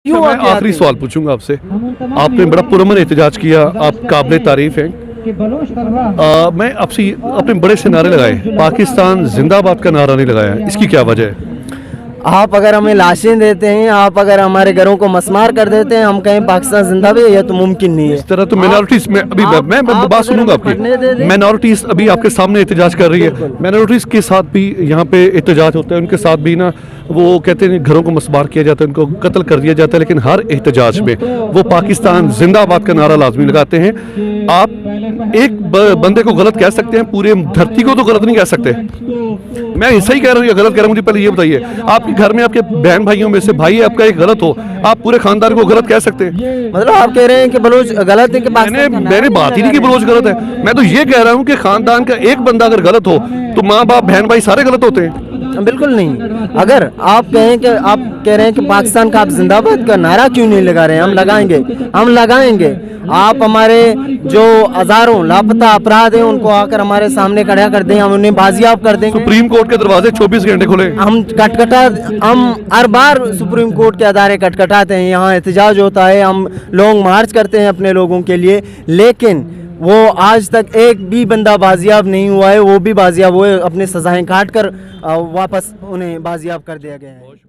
क्यों मैं आगे आखिरी आते सवाल पूछूंगा आपसे। आपने बड़ा पुरअमन एहतजाज किया, आप काबिल तारीफ हैं। मैं आपसे आपने बड़े से नारे लगाए, पाकिस्तान जिंदाबाद का नारा नहीं लगाया, इसकी क्या वजह है? आप अगर हमें लाशें देते हैं, आप अगर हमारे घरों को मसमार कर देते हैं, हम कहें पाकिस्तान जिंदाबाद, ये तो मुमकिन नहीं है। इस तरह तो मिनॉरिटीज में अभी मैं आप बात अगर सुनूंगा हमें फटने दे आपकी। दें- मिनॉरिटीज अभी आपके सामने एहतजाज कर रही है, मिनॉरिटीज के साथ भी यहाँ पे एहतजाज होता है, उनके साथ भी ना वो कहते हैं घरों को मसमार किया जाता है, उनको कत्ल कर दिया जाता है, लेकिन हर एहतजाज में वो पाकिस्तान जिंदाबाद का नारा लाजमी लगाते हैं। आप एक बंदे को गलत कह सकते हैं, पूरे धरती को तो गलत नहीं कह सकते। मैं सही कह रहा हूँ या गलत कह रहा हूँ, मुझे पहले ये बताइए। आपके घर में आपके बहन भाइयों में से भाई आपका एक गलत हो, आप पूरे खानदान को गलत कह सकते हैं? मतलब आप कह रहे हैं कि बलूच गलत है कि मैंने बात ही नहीं की बलोच गलत है। मैं तो ये कह रहा हूँ कि खानदान का एक बंदा अगर गलत हो तो माँ बाप बहन भाई सारे गलत होते हैं। बिल्कुल नहीं। अगर आप कहें कि आप कह रहे हैं कि पाकिस्तान का आप जिंदाबाद का नारा क्यों नहीं लगा रहे हैं, हम लगाएंगे। आप हमारे जो हजारों लापता अपराध हैं उनको आकर हमारे सामने खड़ा कर दें, हम उन्हें बाजियाब कर देंगे। सुप्रीम कोर्ट के दरवाजे 24 घंटे खुले। हम हर बार सुप्रीम कोर्ट के अदारे खटखटाते हैं, यहाँ एहतजाज होता है, हम लॉन्ग मार्च करते हैं अपने लोगों के लिए, लेकिन वो आज तक एक भी बंदा बाजियाब नहीं हुआ है। वो भी बाजियाब हुए, अपनी सजाएं काट कर वापस उन्हें बाजियाब कर दिया गया है।